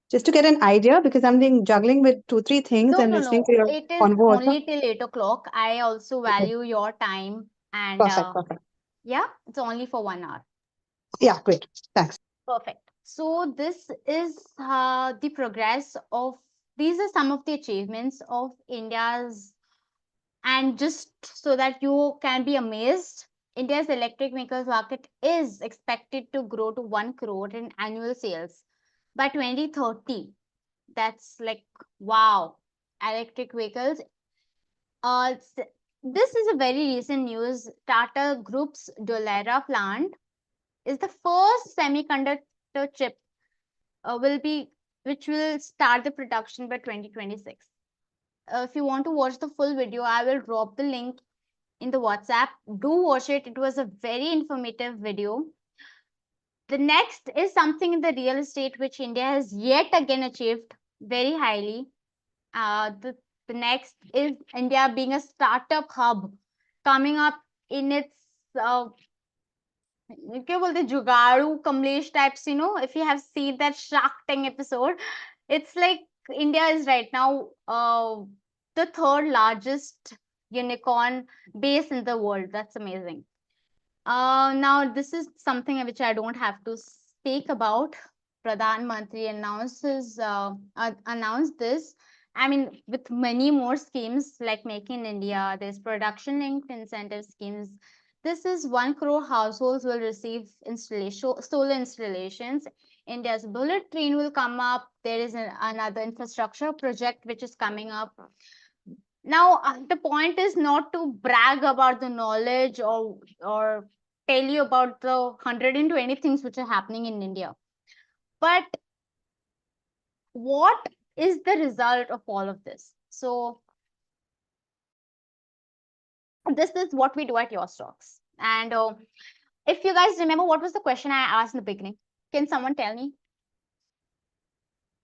Just to get an idea, because I'm juggling with 2-3 things and listening to your It is convo also. only till 8 o'clock. I also value your time, and Perfect. yeah, it's only for 1 hour. Yeah, great. Thanks. Perfect. So this is the progress of, these are some of the achievements of India's, and just so that you can be amazed, India's electric vehicles market is expected to grow to 1 crore in annual sales by 2030. That's like, wow, electric vehicles. This is a very recent news. Tata Group's Dholera plant is the first semiconductor chip which will start the production by 2026. If you want to watch the full video, I will drop the link in the WhatsApp. Do watch it. It was a very informative video. The next is something in the real estate which India has yet again achieved very highly. The next is India being a startup hub, coming up in its क्या बोलते जुगाड़ू Kamlesh types, if you have seen that Shark Tank episode, it's like India is right now the third largest unicorn base in the world. That's amazing. Now this is something which I don't have to speak about. Pradhan Mantri announced this. I mean, with many more schemes like Make in India, there's production linked incentive schemes. This is 1 crore households will receive solar installations. India's bullet train will come up. There is another infrastructure project which is coming up. Now, the point is not to brag about the knowledge or tell you about the 120 things which are happening in India. But what is the result of all of this? So this is what we do at Your Stocks. And if you guys remember, what was the question I asked in the beginning? Can someone tell me?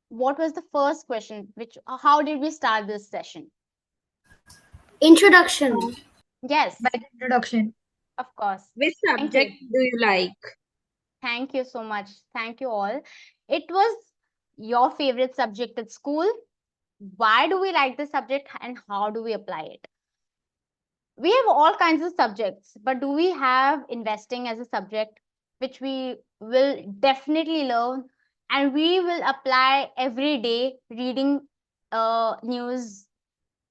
What was the first question? How did we start this session? Introduction. Yes. By introduction. Of course. Which subject do you like? Thank you so much. Thank you all. It was your favorite subject at school. Why do we like the subject and how do we apply it? We have all kinds of subjects, but do we have investing as a subject, which we will definitely learn and we will apply every day, reading news,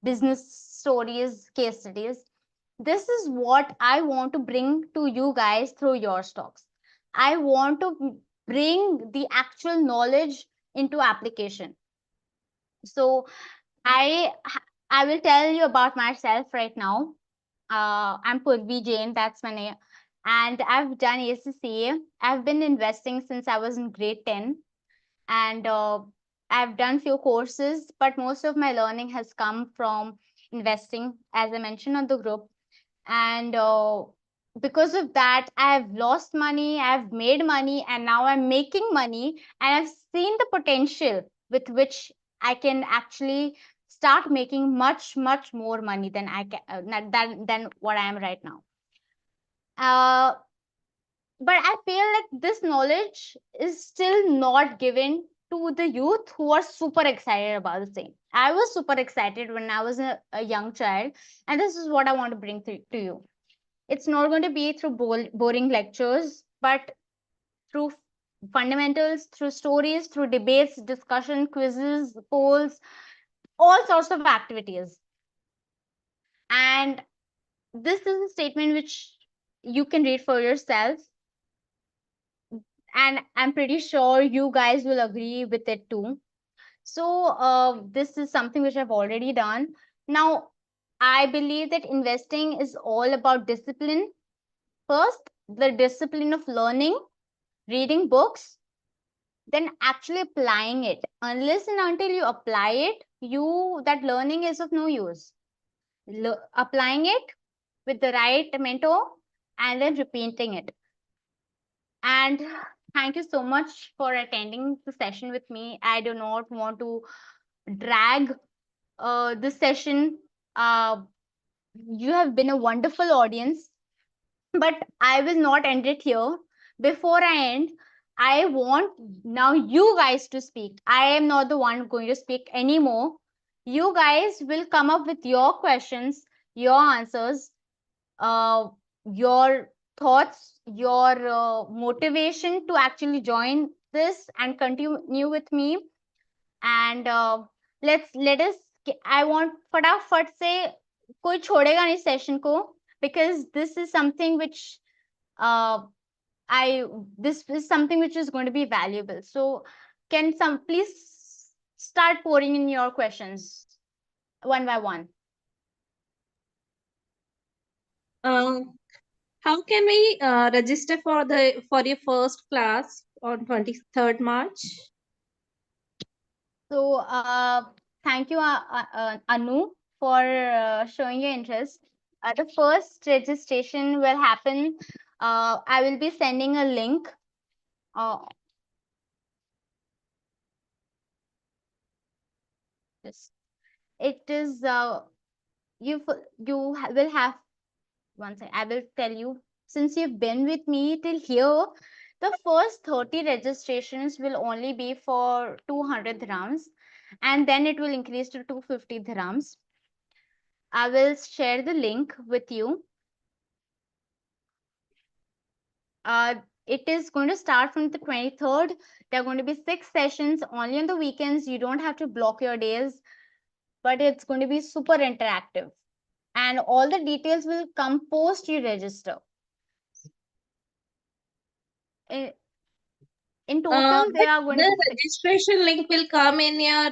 business stories, case studies. This is what I want to bring to you guys through Your Stocks. I want to bring the actual knowledge into application. So I will tell you about myself right now. I'm Purvi Jain, that's my name. And I've done ACCA. I've been investing since I was in grade 10. And I've done few courses, but most of my learning has come from investing, as I mentioned on the group. And because of that, I've lost money, I've made money, and now I'm making money. And I've seen the potential with which I can actually start making much more money than I can than what I am right now. But I feel like this knowledge is still not given to the youth who are super excited about the same. I was super excited when I was a young child, and this is what I want to bring to you. It's not going to be through boring lectures, but through fundamentals, through stories, through debates, discussion, quizzes, polls, all sorts of activities. And this is a statement which you can read for yourself. And I'm pretty sure you guys will agree with it too. So this is something which I've already done. Now, I believe that investing is all about discipline. First, the discipline of learning, reading books, then actually applying it. Unless and until you apply it, that learning is of no use. Applying it with the right mentor and then repeating it. And Thank you so much for attending the session with me. I do not want to drag this session. You have been a wonderful audience, but I will not end it here. Before I end, I want now you guys to speak. I am not the one going to speak anymore. You guys will come up with your questions, your answers, your thoughts, your motivation to actually join this and continue with me. And let us. I want फटाफट से कोई छोड़ेगा नहीं session को, because this is something which this is something which is going to be valuable. So can some please start pouring in your questions one by one. How can we register for your first class on 23rd March? So thank you, Anu, for showing your interest. The first registration will happen. I will be sending a link. Yes, it is. Will have one second. I will tell you. Since you've been with me till here, the first 30 registrations will only be for 200 dirhams, and then it will increase to 250 dirhams. I will share the link with you. It is going to start from the 23rd. There are going to be 6 sessions only on the weekends. You don't have to block your days, but it's going to be super interactive. And all the details will come post you register. In total, there are going to The be registration link will come in your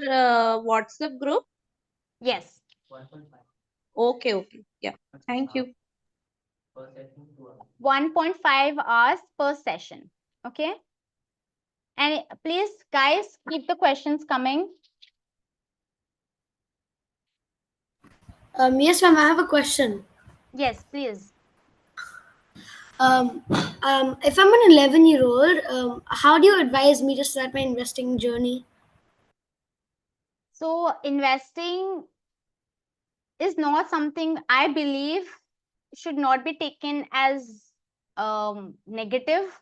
WhatsApp group? Yes. Okay. Yeah. Thank you. 1.5 hours per session. Okay. And please, guys, keep the questions coming. Yes, ma'am, I have a question. Yes, please. If I'm an 11-year-old, how do you advise me to start my investing journey? So investing is not something I believe should not be taken as negative.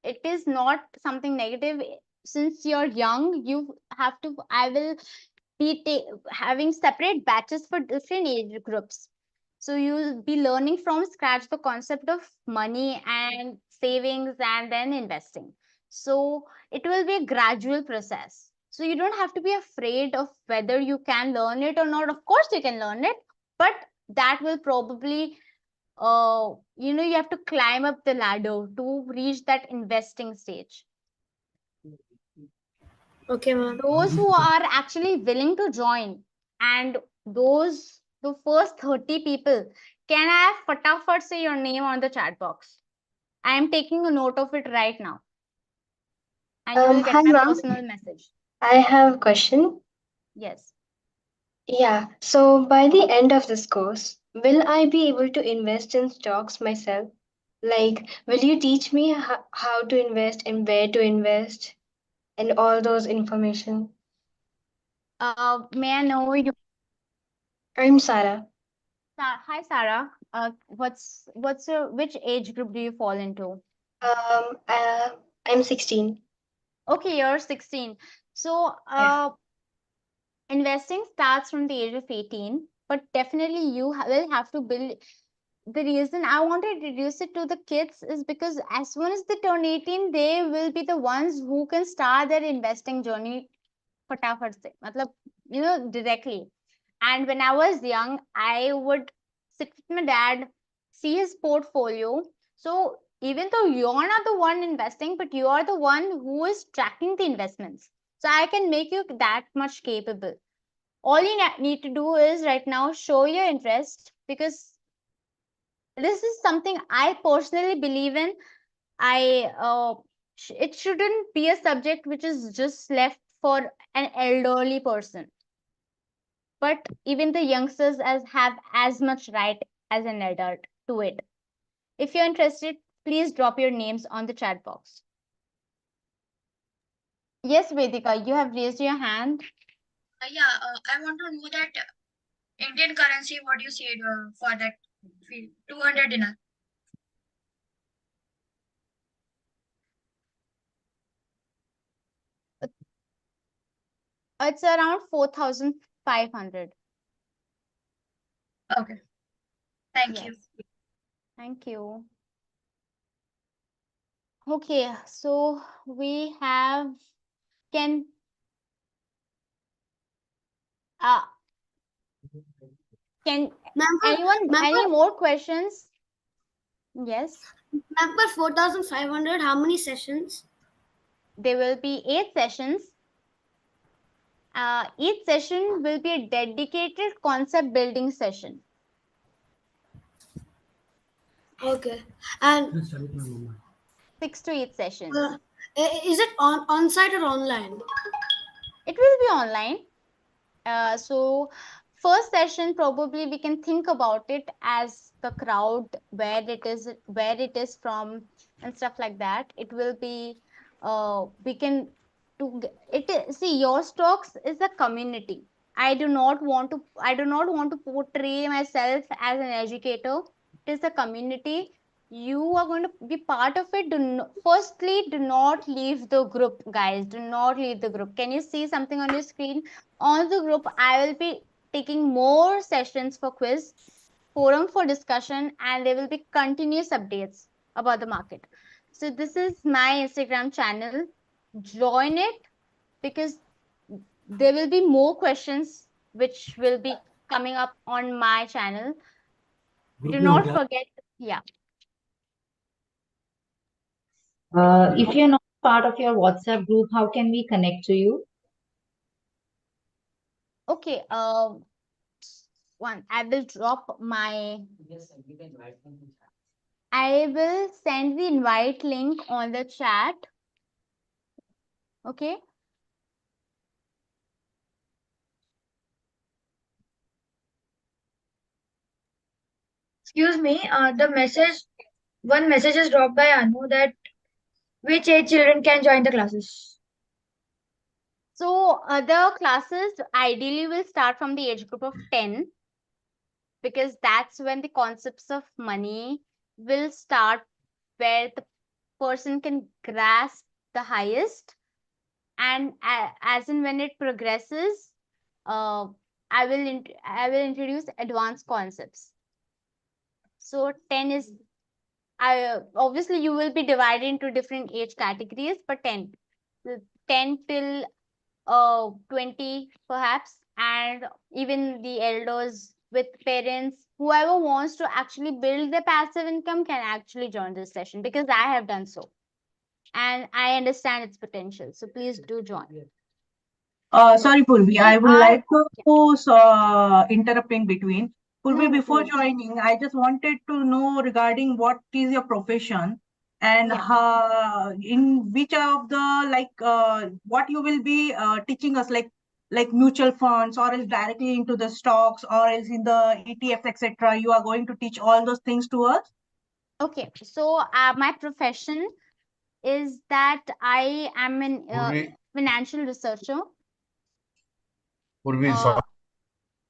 It is not something negative. Since you're young, you have to. I will be having separate batches for different age groups. So you'll be learning from scratch the concept of money and savings and then investing. So it will be a gradual process. So you don't have to be afraid of whether you can learn it or not. Of course you can learn it, but that will probably you have to climb up the ladder to reach that investing stage. Okay, ma'am. Those who are actually willing to join, and the first 30 people, can I have fatafat say your name on the chat box? I am taking a note of it right now. And you will get Hi, my ma'am. personal message. I have a question. Yes. Yeah, so by the end of this course, will I be able to invest in stocks myself? Like, will you teach me how to invest and where to invest and all those information? May I know you? I'm Sarah. Hi, Sarah. Which age group do you fall into? I'm 16. Okay, you're 16. So, investing starts from the age of 18, but definitely you will have to build. The reason I want to introduce it to the kids is because as soon as they turn 18, they will be the ones who can start their investing journey fatafat se, matlab, directly. And when I was young, I would sit with my dad, see his portfolio. So even though you're not the one investing, but you are the one who is tracking the investments. So I can make you that much capable. All you need to do is right now show your interest, because this is something I personally believe in. It shouldn't be a subject which is just left for an elderly person, but even the youngsters have as much right as an adult to it. If you're interested, please drop your names on the chat box. Yes, Vedika, you have raised your hand. I want to know that Indian currency, what you said for that field, 200 dinar. It's around 4,500. Okay. Thank you. Thank you. Okay, so we have can uh can anyone any more questions? Yes. Ma'am, for 4,500, how many sessions? There will be 8 sessions. Each session will be a dedicated concept building session. Okay. And 6 to 8 sessions. Is it on-site or online? It will be online. So first session, probably we can think about it as the crowd, where it is from and stuff like that. It will be, we can see your stocks is a community. I do not want to portray myself as an educator. It is a community. You are going to be part of it. Firstly, do not leave the group, guys. Do not leave the group. Can you see something on your screen? On the group, I will be taking more sessions for quiz, forum for discussion, and there will be continuous updates about the market. So this is my Instagram channel. Join it because there will be more questions which will be coming up on my channel. Do not forget, yeah. If you're not part of your WhatsApp group, how can we connect to you? Okay, I will drop my I will send the invite link on the chat. Okay. Excuse me, one message is dropped by Anu that which age children can join the classes? So the classes ideally will start from the age group of 10 because that's when the concepts of money will start, where the person can grasp the highest, and as and when it progresses, I will introduce advanced concepts. So 10 is obviously you will be divided into different age categories, but 10 till 20 perhaps, and even the elders with parents, whoever wants to actually build their passive income can actually join this session, because I have done so and I understand its potential. So please do join. Sorry, Purvi, I would like to interrupt in between. Purvi, No, before please. joining, I just wanted to know regarding what is your profession and in which of the what you will be teaching us, like mutual funds, or else directly into the stocks, or else in the ETFs, etc. You are going to teach all those things to us? Okay, so my profession is that I am an financial researcher. Purvi, so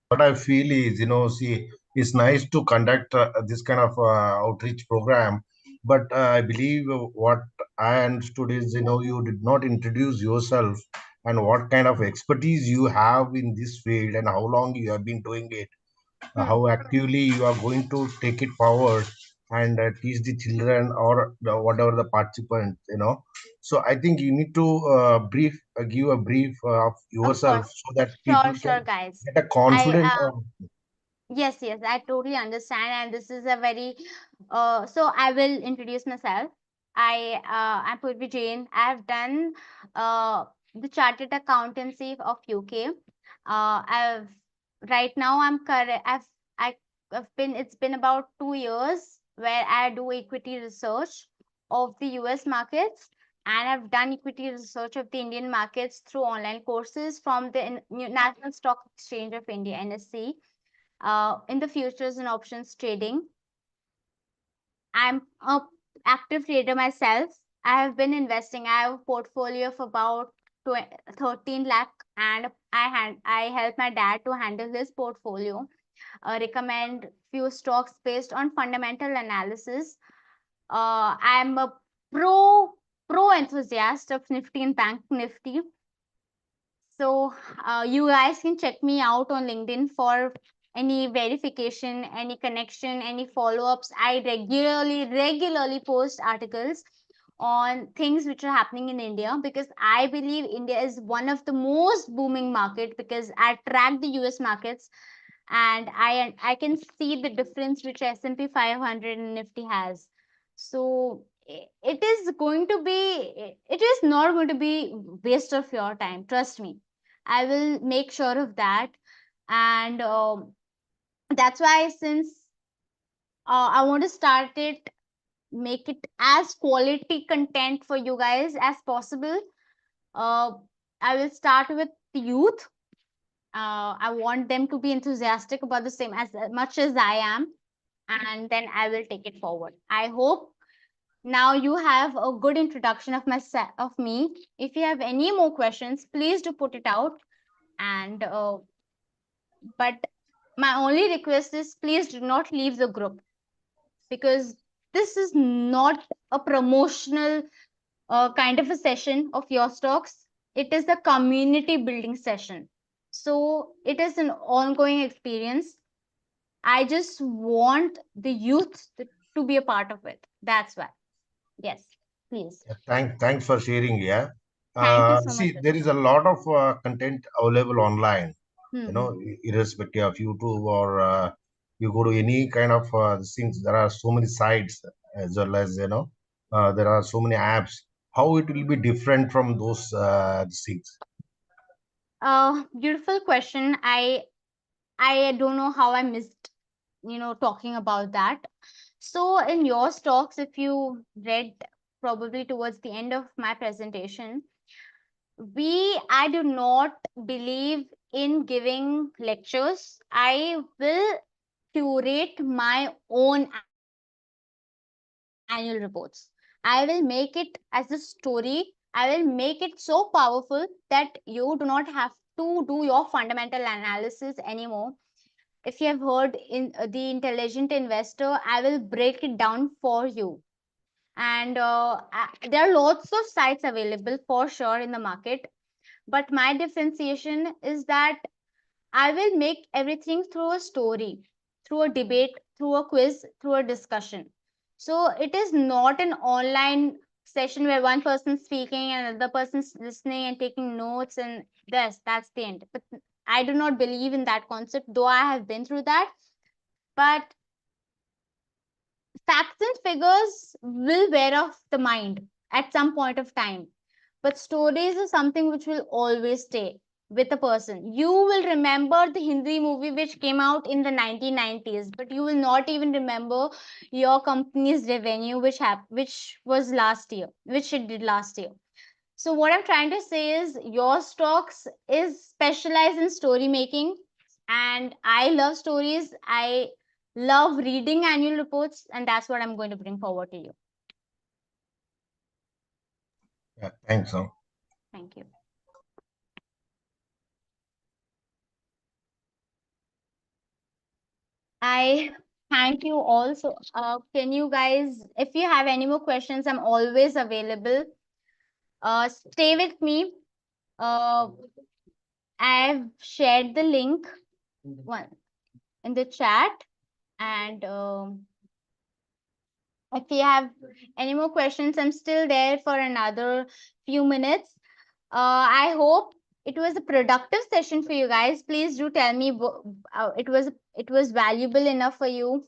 what I feel is, see, it's nice to conduct this kind of outreach program, but I believe what I understood is, you did not introduce yourself and what kind of expertise you have in this field and how long you have been doing it, how actively you are going to take it forward and teach the children or whatever the participants, So I think you need to give a brief of yourself so that people Sure, can guys. get a confidence. Yes, I totally understand, and this is a very so I will introduce myself. I'm Purvi Jain. I have done the chartered accountancy of UK. I've right now I'm correct. I've been It's been about 2 years where I do equity research of the US markets, and I've done equity research of the Indian markets through online courses from the National Stock Exchange of India, NSE. In the futures and options trading. I'm a active trader myself. I have been investing. I have a portfolio of about 13 lakh, and I help my dad to handle his portfolio, recommend few stocks based on fundamental analysis. I am a pro enthusiast of Nifty and Bank Nifty. So you guys can check me out on LinkedIn for any verification, any connection, any follow-ups. I regularly post articles on things which are happening in India, because I believe India is one of the most booming market, because I track the US markets, and I can see the difference which S&P 500 and Nifty has. So it is going to be, it is not going to be waste of your time. Trust me. I will make sure of that. And that's why, since I want to start it, make it as quality content for you guys as possible. I will start with the youth. I want them to be enthusiastic about the same as much as I am, and then I will take it forward. I hope now you have a good introduction of me. If you have any more questions, please do put it out. And but my only request is, please do not leave the group, because this is not a promotional kind of a session of your stocks. It is a community building session. So it is an ongoing experience. I just want the youth to be a part of it. That's why. Yes, please. Thanks for sharing. Yeah. Thank you so much. See, there is a lot of content available online. You know, Mhm. irrespective of YouTube or you go to any kind of things. There are so many sites, as well as there are so many apps. How it will be different from those things? Beautiful question. I don't know how I missed, talking about that. So in your stocks, if you read probably towards the end of my presentation, I do not believe in giving lectures. I will curate my own annual reports. I will make it as a story. I will make it so powerful that you do not have to do your fundamental analysis anymore. If you have heard in the intelligent investor, I will break it down for you. And there are lots of sites available for sure in the market. But my differentiation is that I will make everything through a story, through a debate, through a quiz, through a discussion. So it is not an online session where one person's speaking and another person's listening and taking notes, and that's the end. But I do not believe in that concept, though I have been through that. But facts and figures will wear off the mind at some point of time. But stories is something which will always stay with a person. You will remember the Hindi movie which came out in the 1990s, but you will not even remember your company's revenue which was last year, which it did last year. So what I'm trying to say is, your stocks is specialized in story making, and I love stories. I love reading annual reports, and that's what I'm going to bring forward to you. Yeah, thanks. Thank you. I thank you also. Can you guys, if you have any more questions, I'm always available. Stay with me. I've shared the link in the chat, and if you have any more questions, I'm still there for another few minutes. I hope it was a productive session for you guys. Please do tell me it was valuable enough for you.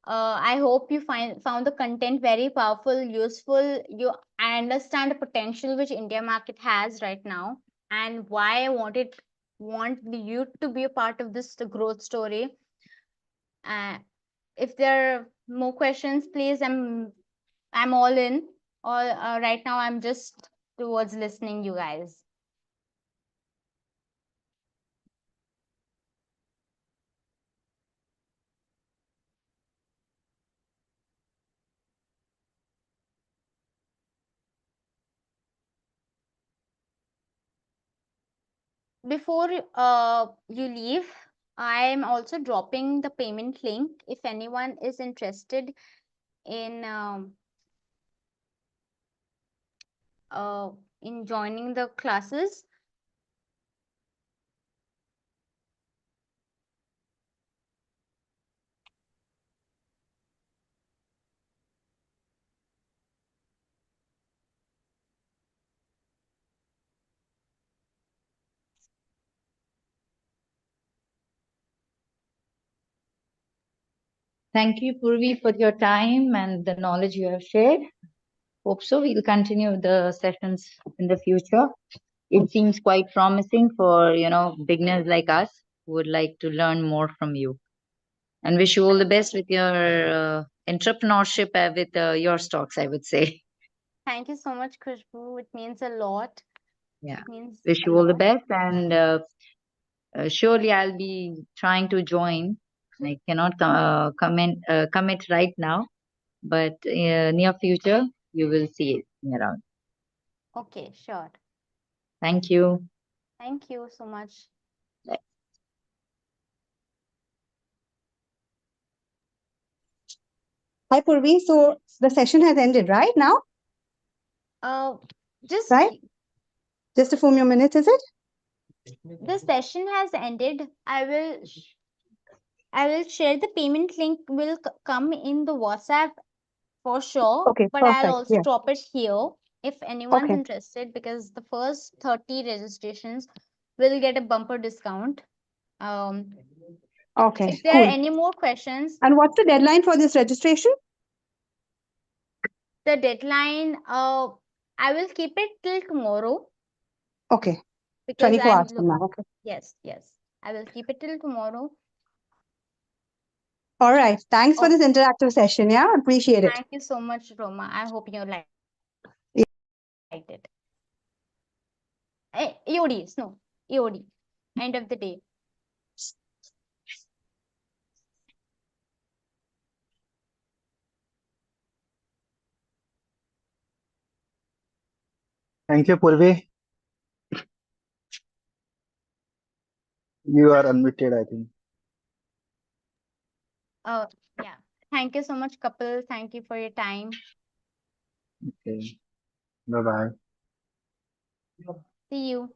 I hope you found the content very powerful, useful. I understand the potential which India market has right now, and why I want the youth to be a part of this growth story. If there are more questions, please, I'm all in. All right now, I'm just towards listening you guys. before you leave, I am also dropping the payment link if anyone is interested in joining the classes. Thank you, Purvi, for your time and the knowledge you have shared. Hope so. We'll continue the sessions in the future. It seems quite promising for, beginners like us who would like to learn more from you. And wish you all the best with your entrepreneurship with your stocks, I would say. Thank you so much, Khushbu. It means a lot. Yeah. It means Wish a you all the lot. best. And surely I'll be trying to join. I cannot commit right now, but near future, you will see it around. Okay, sure. Thank you. Thank you so much. Hi, Purvi. So the session has ended, right now? Just Right? Just a few more minutes, is it? the session has ended. I will share the payment link will come in the WhatsApp for sure, Okay, but I'll perfect. also Yeah. drop it here if anyone's Okay. interested, because the first 30 registrations will get a bumper discount. Okay, If there cool. are any more questions, And what's the deadline for this registration? the deadline, I will keep it till tomorrow Okay, because 24 I'm hours from now. Okay. yes, I will keep it till tomorrow. All right. Thanks for Okay. this interactive session. Yeah, appreciate it. Thank you so much, Roma. I hope you liked it. EOD, no, EOD. End of the day. Thank you, Purvi. You are unmuted, I think. Yeah. Thank you so much, Kapil. Thank you for your time. Okay. Bye-bye. See you.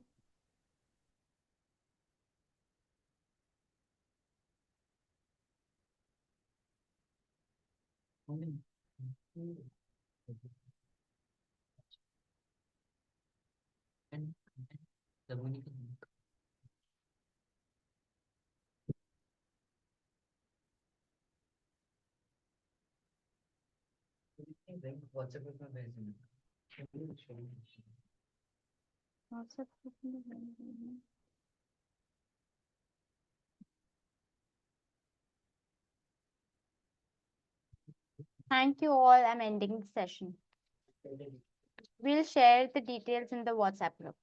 Thank you all. I'm ending the session. We'll share the details in the WhatsApp group.